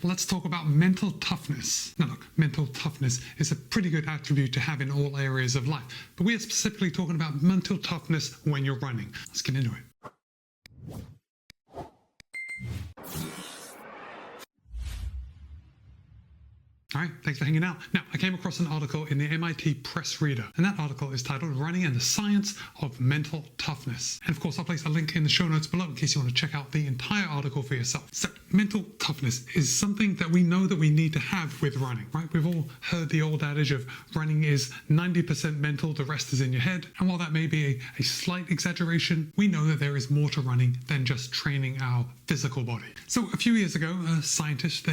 let's talk about mental toughness. Now look, mental toughness is a pretty good attribute to have in all areas of life, but we are specifically talking about mental toughness when you're running. Let's get into it. All right, thanks for hanging out. Now, I came across an article in the MIT Press Reader, and that article is titled Running and the Science of Mental Toughness. And of course, I'll place a link in the show notes below in case you want to check out the entire article for yourself. So, mental toughness is something that we know that we need to have with running, right? We've all heard the old adage of running is 90% mental, the rest is in your head. And while that may be a slight exaggeration, we know that there is more to running than just training our physical body. So a few years ago, a scientist,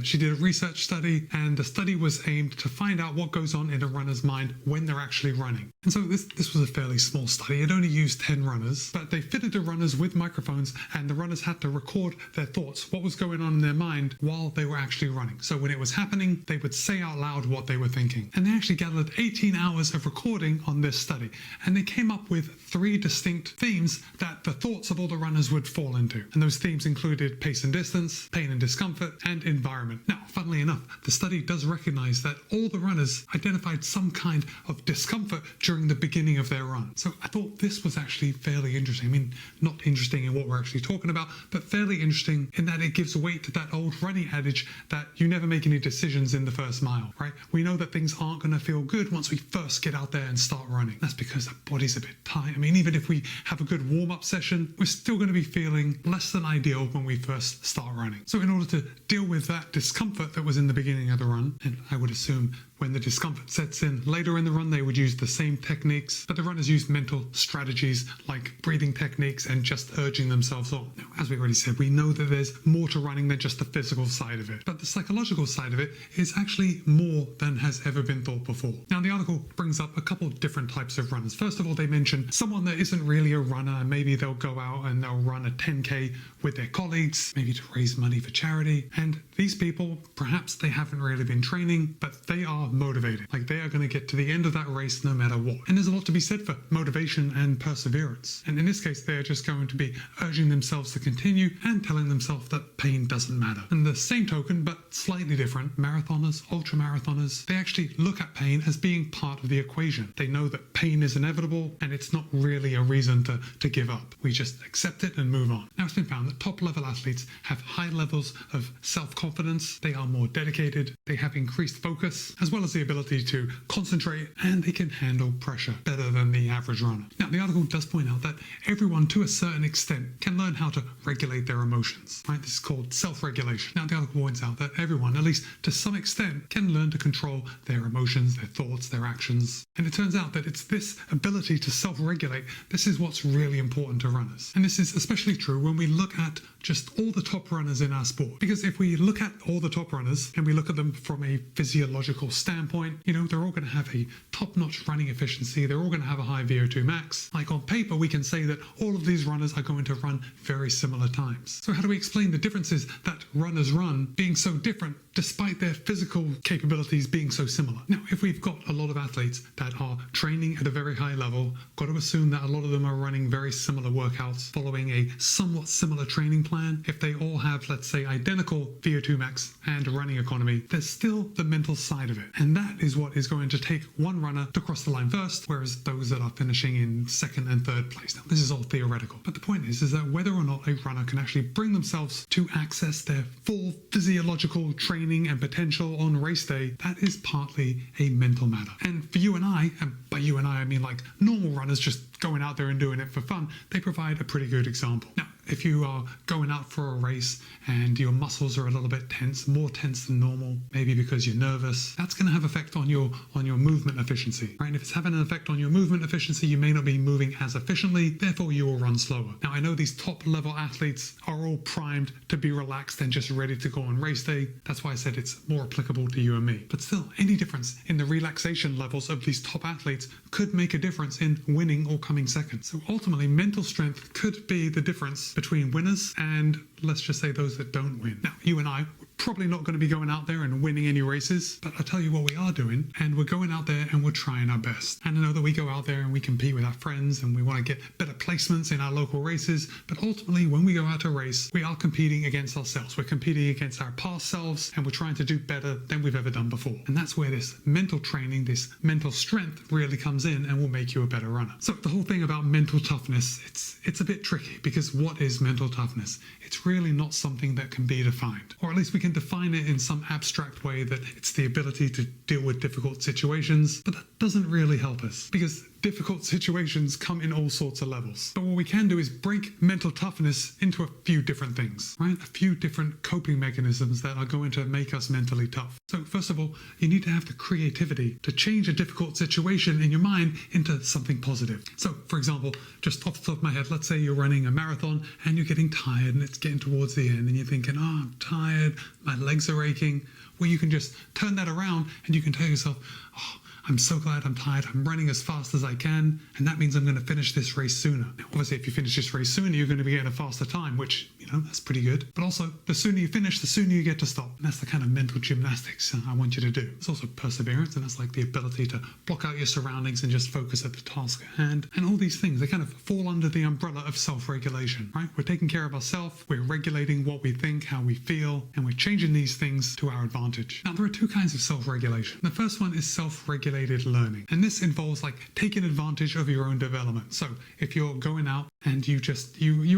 she did a research study, and the study was aimed to find out what goes on in a runner's mind when they're actually running. And so this was a fairly small study. It only used 10 runners, but they fitted the runners with microphones, and the runners had to record their thoughts, what was going on in their mind while they were actually running. So when it was happening, they would say out loud what they were thinking. And they actually gathered 18 hours of recording on this study, and they came up with 3 distinct themes that the thoughts of all the runners would fall into. And those themes included pace and distance, pain and discomfort, and environment. Now, funnily enough, the study does recognize that all the runners identified some kind of discomfort during the beginning of their run. So I thought this was actually fairly interesting. I mean, not interesting in what we're actually talking about, but fairly interesting in that it gives weight to that old running adage that you never make any decisions in the first mile, right? We know that things aren't going to feel good once we first get out there and start running. That's because the body's a bit tight. I mean, even if we have a good warm-up session, we're still going to be feeling less than ideal when we first start running. So in order to deal with that discomfort that was in the beginning of the run, and I would assume when the discomfort sets in later in the run, they would use the same techniques, but the runners used mental strategies like breathing techniques and just urging themselves on. Now, as we already said, we know that there's more to running than just the physical side of it, but the psychological side of it is actually more than has ever been thought before. Now, the article brings up a couple of different types of runners. First of all, they mention someone that isn't really a runner, and maybe they'll go out and they'll run a 10K with their colleagues, maybe to raise money for charity. And these people, perhaps they haven't really been training, but they are motivated. Like, they are going to get to the end of that race no matter what. And there's a lot to be said for motivation and perseverance. And in this case, they're just going to be urging themselves to continue and telling themselves that pain doesn't matter. And the same token, but slightly different, marathoners, ultra marathoners, they actually look at pain as being part of the equation. They know that pain is inevitable and it's not really a reason to give up. We just accept it and move on. Now, it's been found that top level athletes have high levels of self-confidence. They are more dedicated. They have increased focus, as well as the ability to concentrate, and they can handle pressure better than the average runner. Now, the article does point out that everyone, to a certain extent, can learn how to regulate their emotions, right? This is called self-regulation. Now, the article points out that everyone, at least to some extent, can learn to control their emotions, their thoughts, their actions. And it turns out that it's this ability to self-regulate, this is what's really important to runners. And this is especially true when we look at just all the top runners in our sport. Because if we look at all the top runners and we look at them from a physiological standpoint, you know, they're all going to have a top-notch running efficiency. They're all going to have a high VO2 max. Like, on paper, we can say that all of these runners are going to run very similar times. So how do we explain the differences that runners run being so different despite their physical capabilities being so similar? Now, if we've got a lot of athletes that are training at a very high level, got to assume that a lot of them are running very similar workouts, following a somewhat similar training plan. If they all have, let's say, identical VO2 max and running economy, there's still the mental side of it. And that is what is going to take one runner to cross the line first, whereas those that are finishing in second and third place. Now, this is all theoretical, but the point is that whether or not a runner can actually bring themselves to access their full physiological training and potential on race day, that is partly a mental matter. And for you and I, and by you and I mean like normal runners just going out there and doing it for fun, they provide a pretty good example. Now, if you are going out for a race and your muscles are a little bit tense, more tense than normal, maybe because you're nervous, that's going to have effect on your movement efficiency, right? And if it's having an effect on your movement efficiency, you may not be moving as efficiently, therefore you will run slower. Now, I know these top level athletes are all primed to be relaxed and just ready to go on race day. That's why I said it's more applicable to you and me. But still, any difference in the relaxation levels of these top athletes could make a difference in winning or coming second. So ultimately, mental strength could be the difference between winners and, let's just say, those that don't win. Now, you and I probably not going to be going out there and winning any races, but I'll tell you what we are doing, and we're going out there and we're trying our best. And I know that we go out there and we compete with our friends and we want to get better placements in our local races, but ultimately when we go out to race, we are competing against ourselves. We're competing against our past selves, and we're trying to do better than we've ever done before. And that's where this mental training, this mental strength really comes in and will make you a better runner. So the whole thing about mental toughness, it's a bit tricky, because what is mental toughness? It's really not something that can be defined, or at least we can define it in some abstract way that it's the ability to deal with difficult situations, but that doesn't really help us, because difficult situations come in all sorts of levels. But what we can do is break mental toughness into a few different things, right? A few different coping mechanisms that are going to make us mentally tough. So first of all, you need to have the creativity to change a difficult situation in your mind into something positive. So for example, just off the top of my head, let's say you're running a marathon and you're getting tired and it's getting towards the end and you're thinking, oh, I'm tired, my legs are aching. Well, you can just turn that around and you can tell yourself, oh, I'm so glad I'm tired. I'm running as fast as I can, and that means I'm going to finish this race sooner. Now, obviously, if you finish this race sooner, you're going to be getting a faster time, which, that's pretty good. But also, the sooner you finish, the sooner you get to stop. And that's the kind of mental gymnastics I want you to do. It's also perseverance, and that's like the ability to block out your surroundings and just focus at the task at hand. And all these things, they kind of fall under the umbrella of self-regulation, right? We're taking care of ourselves, we're regulating what we think, how we feel, and we're changing these things to our advantage. Now, there are two kinds of self-regulation. The first one is self-regulated learning. And this involves like taking advantage of your own development. So if you're going out and you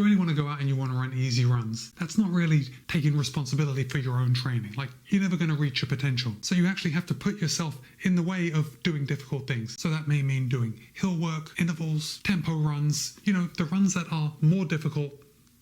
only want to go out and you want to run easy runs, that's not really taking responsibility for your own training. Like, you're never going to reach your potential. So you actually have to put yourself in the way of doing difficult things. So that may mean doing hill work, intervals, tempo runs, the runs that are more difficult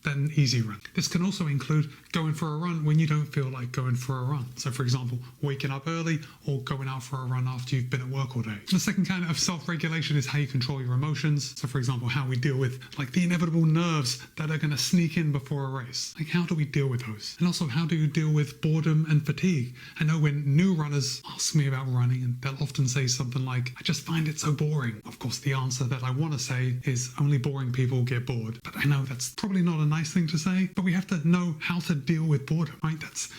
than easy run. This can also include going for a run when you don't feel like going for a run. So for example, waking up early or going out for a run after you've been at work all day. The second kind of self-regulation is how you control your emotions. So for example, how we deal with like the inevitable nerves that are going to sneak in before a race. Like, how do we deal with those? And also, how do you deal with boredom and fatigue? I know when new runners ask me about running, and they'll often say something like, I just find it so boring. Of course, the answer that I want to say is only boring people get bored. But I know that's probably not a nice thing to say, but we have to know how to deal with boredom, right?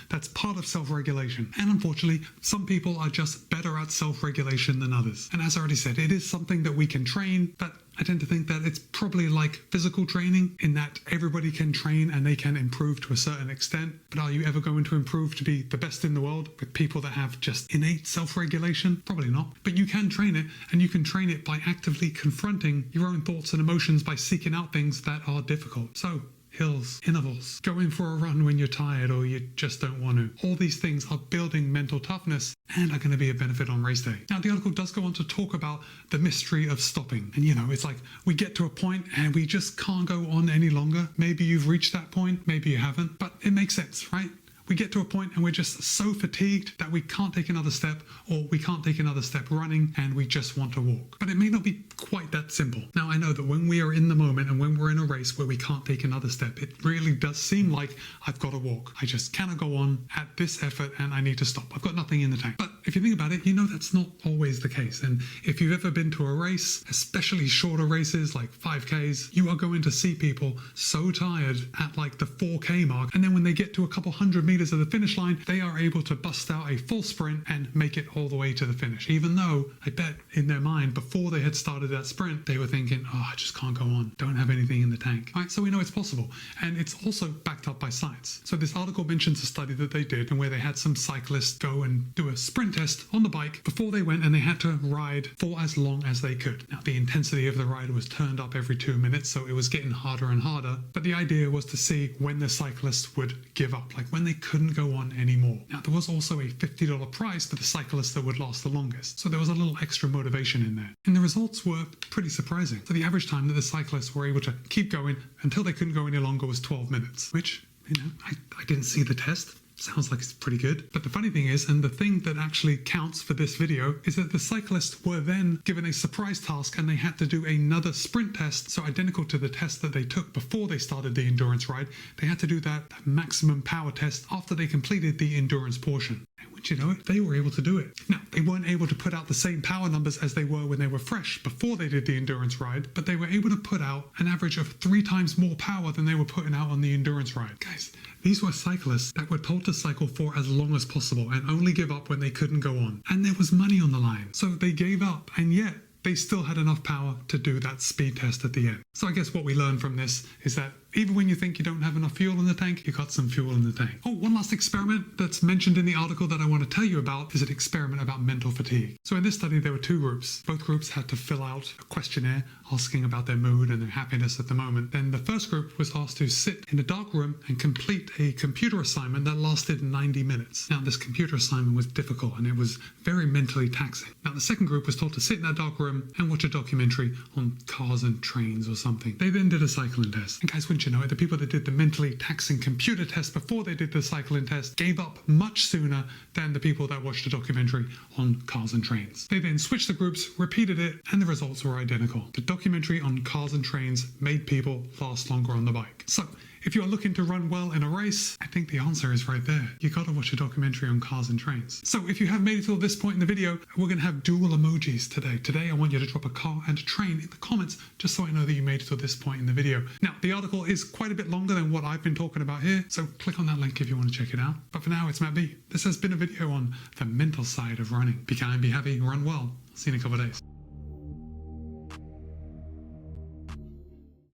That's part of self-regulation. And unfortunately, some people are just better at self-regulation than others. And as I already said, it is something that we can train, but I tend to think that it's probably like physical training, in that everybody can train and they can improve to a certain extent. But are you ever going to improve to be the best in the world with people that have just innate self-regulation? Probably not. But you can train it, and you can train it by actively confronting your own thoughts and emotions by seeking out things that are difficult. So hills, intervals, going for a run when you're tired or you just don't want to. All these things are building mental toughness and are going to be a benefit on race day. Now, the article does go on to talk about the mystery of stopping. And it's like we get to a point and we just can't go on any longer. Maybe you've reached that point, maybe you haven't, but it makes sense, right? We get to a point and we're just so fatigued that we can't take another step, or we can't take another step running and we just want to walk. But it may not be quite that simple. Now, I know that when we are in the moment and when we're in a race where we can't take another step, it really does seem like I've got to walk. I just cannot go on at this effort and I need to stop. I've got nothing in the tank. But if you think about it, that's not always the case. And if you've ever been to a race, especially shorter races like 5Ks, you are going to see people so tired at like the 4K mark. And then when they get to a couple hundred meters of the finish line, they are able to bust out a full sprint and make it all the way to the finish. Even though I bet in their mind, before they had started that sprint, they were thinking, oh, I just can't go on. Don't have anything in the tank. All right, so we know it's possible. And it's also backed up by science. So this article mentions a study that they did, and where they had some cyclists go and do a sprint test on the bike before they went, and they had to ride for as long as they could. Now, the intensity of the ride was turned up every 2 minutes, so it was getting harder and harder. But the idea was to see when the cyclists would give up, like when they couldn't go on anymore. Now, there was also a $50 prize for the cyclists that would last the longest. So there was a little extra motivation in there. And the results were pretty surprising. So the average time that the cyclists were able to keep going until they couldn't go any longer was 12 minutes, which, I didn't see the test. Sounds like it's pretty good. But the funny thing is, and the thing that actually counts for this video, is that the cyclists were then given a surprise task and they had to do another sprint test, so identical to the test that they took before they started the endurance ride. They had to do that maximum power test after they completed the endurance portion. And wouldn't you know it, they were able to do it. Now, they weren't able to put out the same power numbers as they were when they were fresh before they did the endurance ride, but they were able to put out an average of 3 times more power than they were putting out on the endurance ride. Guys, these were cyclists that were told to cycle for as long as possible and only give up when they couldn't go on. And there was money on the line, so they gave up, and yet they still had enough power to do that speed test at the end. So I guess what we learned from this is that even when you think you don't have enough fuel in the tank, you got some fuel in the tank. Oh, one last experiment that's mentioned in the article that I want to tell you about is an experiment about mental fatigue. So in this study, there were 2 groups. Both groups had to fill out a questionnaire asking about their mood and their happiness at the moment. Then the first group was asked to sit in a dark room and complete a computer assignment that lasted 90 minutes. Now, this computer assignment was difficult and it was very mentally taxing. Now, the second group was told to sit in that dark room and watch a documentary on cars and trains or something. They then did a cycling test. And guys, wouldn't you know it, the people that did the mentally taxing computer test before they did the cycling test gave up much sooner than the people that watched a documentary on cars and trains. They then switched the groups, repeated it, and the results were identical. The documentary on cars and trains made people last longer on the bike. So, if you're looking to run well in a race, I think the answer is right there. You gotta watch a documentary on cars and trains. So if you have made it till this point in the video, we're gonna have dual emojis today. Today, I want you to drop a car and a train in the comments, just so I know that you made it till this point in the video. Now, the article is quite a bit longer than what I've been talking about here, so click on that link if you want to check it out. But for now, it's Matt B. This has been a video on the mental side of running. Be kind, be happy, run well. See you in a couple of days.